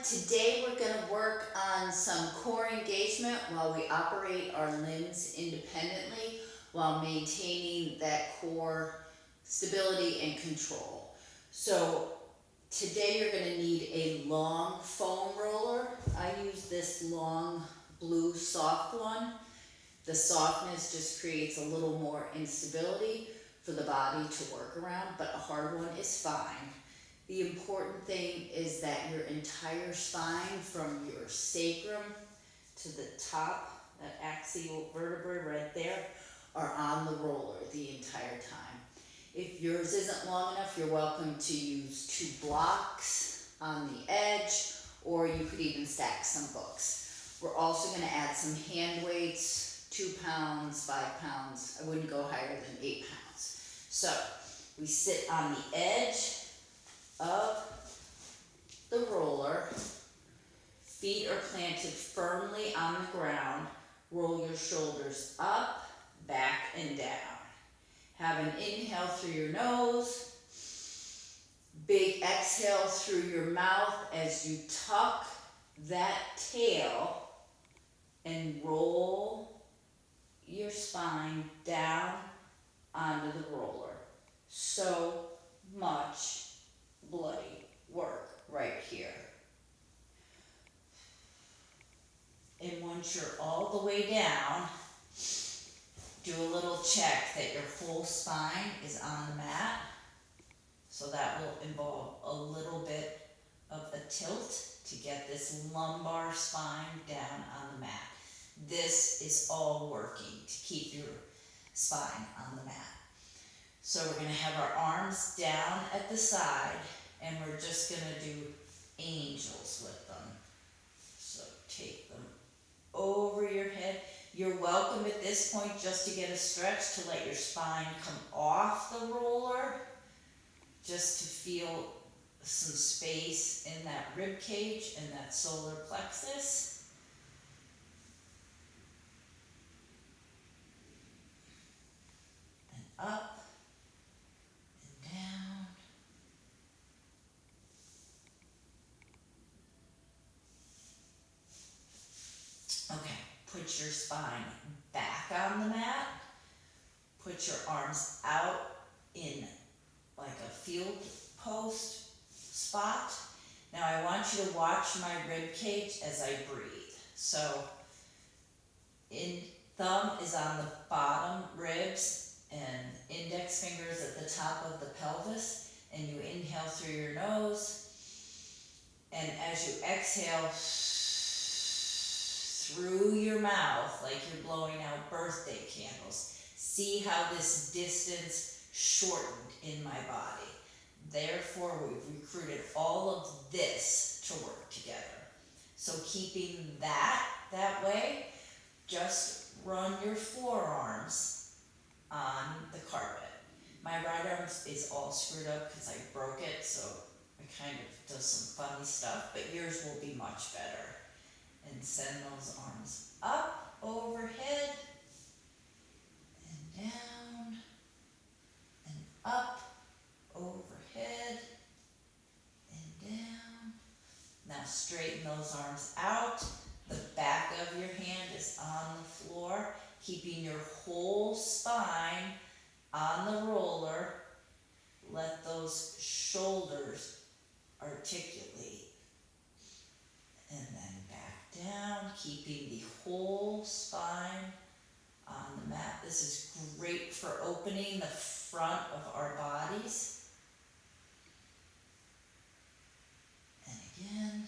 Today we're going to work on some core engagement while we operate our limbs independently while maintaining that core stability and control. So today you're going to need a long foam roller. I use this long blue soft one. The softness just creates a little more instability for the body to work around, but a hard one is fine. The important thing is that your entire spine from your sacrum to the top, that axial vertebrae right there, are on the roller the entire time. If yours isn't long enough, you're welcome to use 2 blocks on the edge, or you could even stack some books. We're also going to add some hand weights, 2 pounds, 5 pounds. I wouldn't go higher than 8 pounds. So we sit on the edge of the roller, feet are planted firmly on the ground, roll your shoulders up, back, and down. Have an inhale through your nose, big exhale through your mouth as you tuck that tail and roll your spine down onto the roller. So much bloody work right here. And once you're all the way down, do a little check that your whole spine is on the mat. So that will involve a little bit of a tilt to get this lumbar spine down on the mat. This is all working to keep your spine on the mat. So we're going to have our arms down at the side, and we're just going to do angels with them. So take them over your head. You're welcome at this point just to get a stretch to let your spine come off the roller, just to feel some space in that rib cage and that solar plexus. And up. Down. Okay, put your spine back on the mat. Put your arms out in like a field post spot. Now I want you to watch my rib cage as I breathe. So thumb is on the bottom ribs and index fingers at the top of the pelvis, and you inhale through your nose, and as you exhale through your mouth like you're blowing out birthday candles, see how this distance shortened in my body. Therefore, we've recruited all of this to work together. So keeping that way, just run your forearms on the carpet. My right arm is all screwed up because I broke it, so it kind of does some funny stuff, but yours will be much better. And send those arms up, overhead, and down, and up, overhead, and down. Now straighten those arms out. The back of your hand is on the floor, keeping your whole spine on the roller. Let those shoulders articulate. And then back down, keeping the whole spine on the mat. This is great for opening the front of our bodies. And again.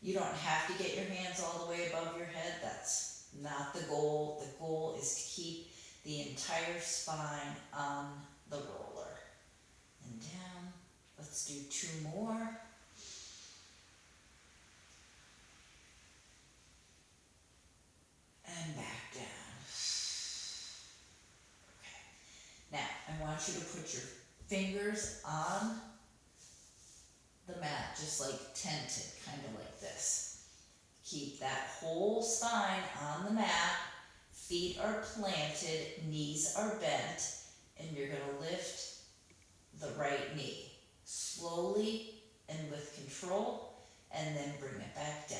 You don't have to get your hands all the way above your head. That's not the goal. The goal is to keep the entire spine on the roller. And down. Let's do 2 more. And back down. Okay. Now, I want you to put your fingers on the mat, just like tented, kind of like this. Keep that whole spine on the mat. Feet are planted, knees are bent, and you're going to lift the right knee slowly and with neutral, and then bring it back down.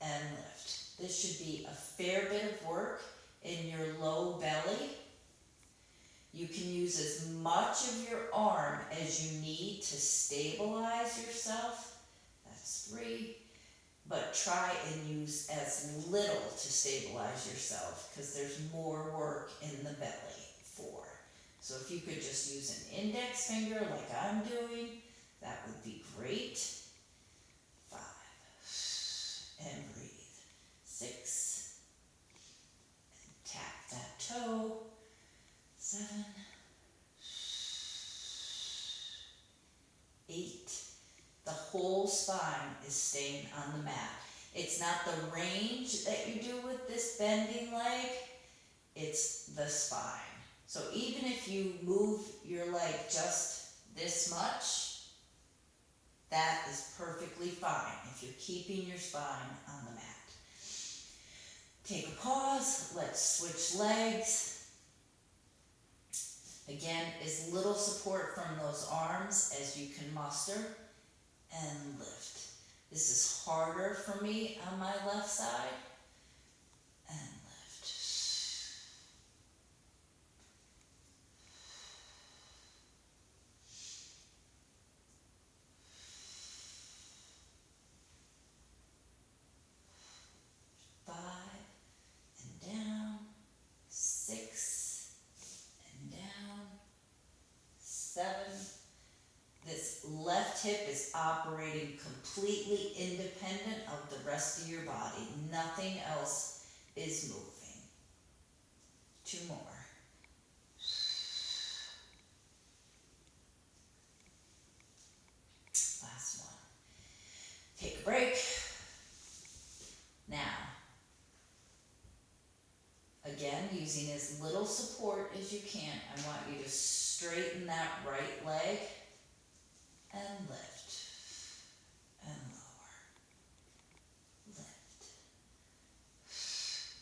And lift. This should be a fair bit of work in your low belly. You can use as much of your arm as you need to stabilize yourself. That's 3. But try and use as little to stabilize yourself, because there's more work in the belly. 4. So if you could just use an index finger like I'm doing, that would be great. 5. And breathe. 6. And tap that toe. 7. 8. The whole spine is staying on the mat. It's not the range that you do with this bending leg, it's the spine. So even if you move your leg just this much, that is perfectly fine if you're keeping your spine on the mat. Take a pause, let's switch legs. Again, as little support from those arms as you can muster, and lift. This is harder for me on my left side, and lift. 5, and down. 6, and down. 7. This left hip is operating completely independent of the rest of your body. Nothing else is moving. 2 more. Last one. Take a break. Now, again, using as little support as you can, I want you to straighten that right leg and lift and lower. Lift.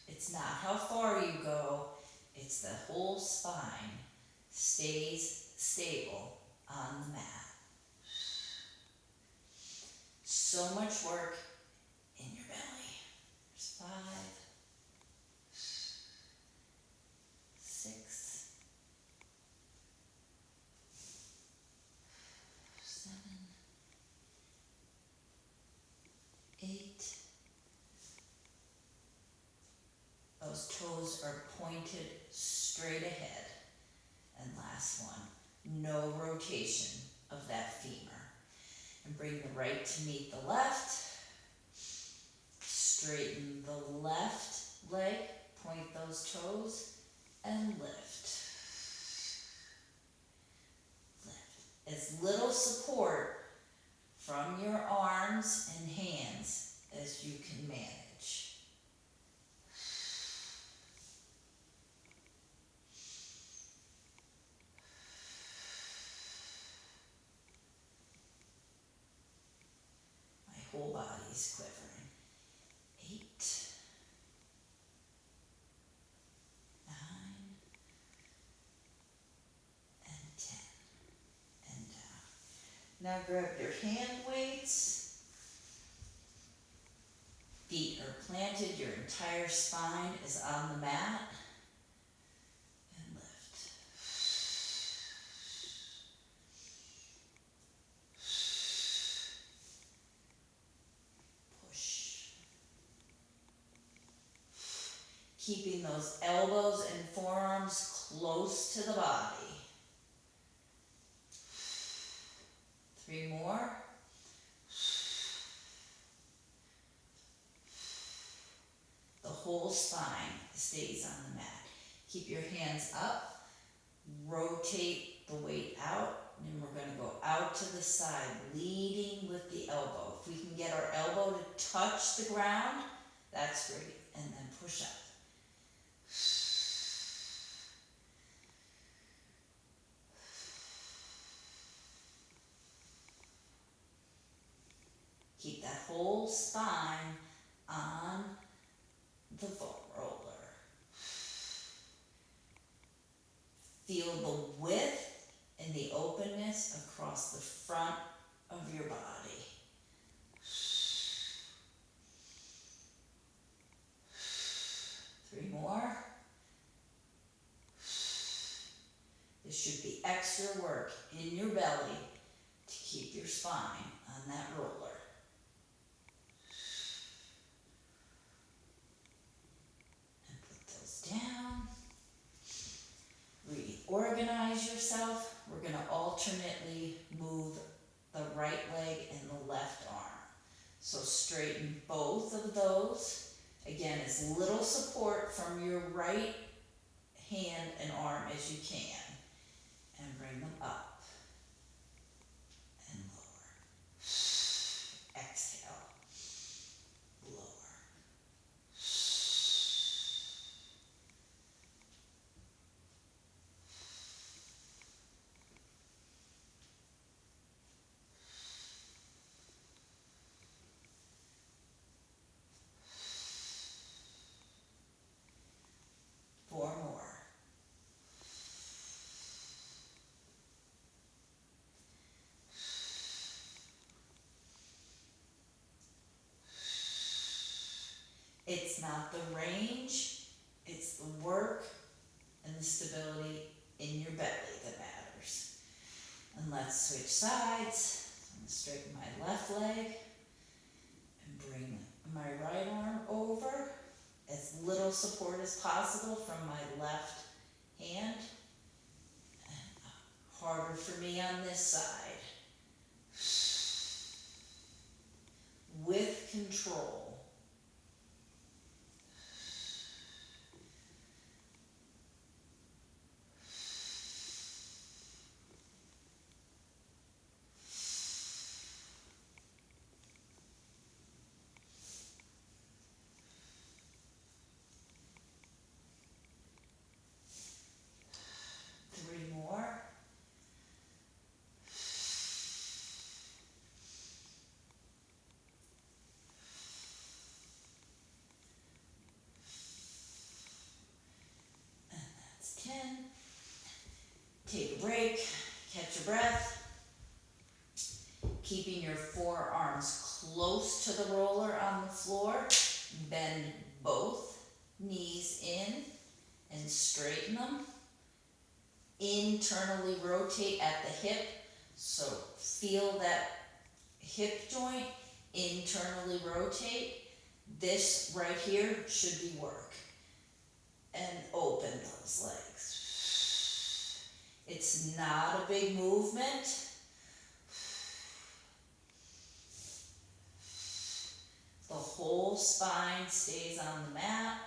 It's not how far you go, it's the whole spine stays stable on the mat. So much work in your belly. There's 5, 6, 7, 8. Those toes are pointed straight ahead. And last one, no rotation of that femur. And bring the right to meet the left. Straighten the left leg, point those toes, and lift. Lift. As little support from your arms and hands as you can manage. My whole body is quivering. 8, 9, and 10, and down. Now grab your hand weights. Feet are planted, your entire spine is on the mat. And lift. Push. Keeping those elbows and forearms close to the body. 3 more. The whole spine stays on the mat. Keep your hands up, rotate the weight out, and we're going to go out to the side, leading with the elbow. If we can get our elbow to touch the ground, that's great, and then push up. Keep that whole spine on the foot roller. Feel the width and the openness across the front of your body. 3 more. This should be extra work in your belly to keep your spine on that roller. And put those down. Reorganize yourself. We're going to alternately move the right leg and the left arm. So straighten both of those. Again, as little support from your right hand and arm as you can. And bring them up and lower. Exhale. Lower. 4 more. It's not the range, it's the work and the stability in your belly that matters. And let's switch sides. I'm going to straighten my left leg and bring my right arm over. As little support as possible from my left hand. And harder for me on this side. With control. Take a break, catch your breath, keeping your forearms close to the roller on the floor. Bend both knees in and straighten them. Internally rotate at the hip, so feel that hip joint, internally rotate. This right here should be work. And open those legs. It's not a big movement. The whole spine stays on the mat.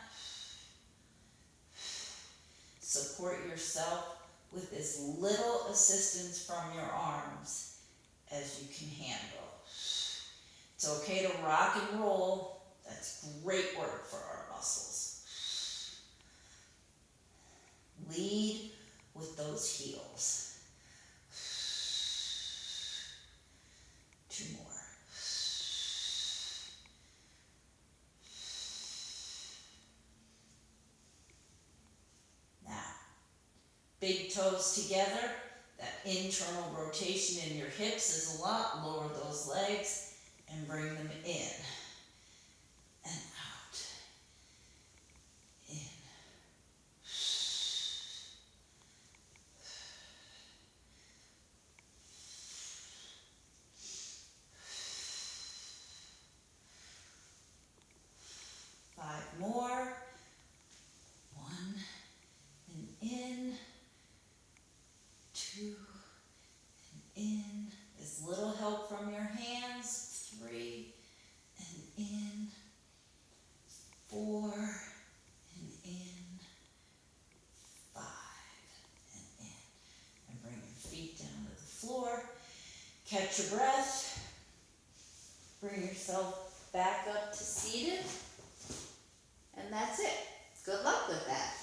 Support yourself with as little assistance from your arms as you can handle. It's okay to rock and roll. That's great work for our muscles. Lead with those heels. 2 more. Now, big toes together. That internal rotation in your hips is a lot. Lower those legs and bring them in and out. In. More. 1 and in. 2 and in. As little help from your hands. 3 and in. 4 and in. 5 and in. And bring your feet down to the floor. Catch your breath. Bring yourself back up to seated. And that's it. Good luck with that.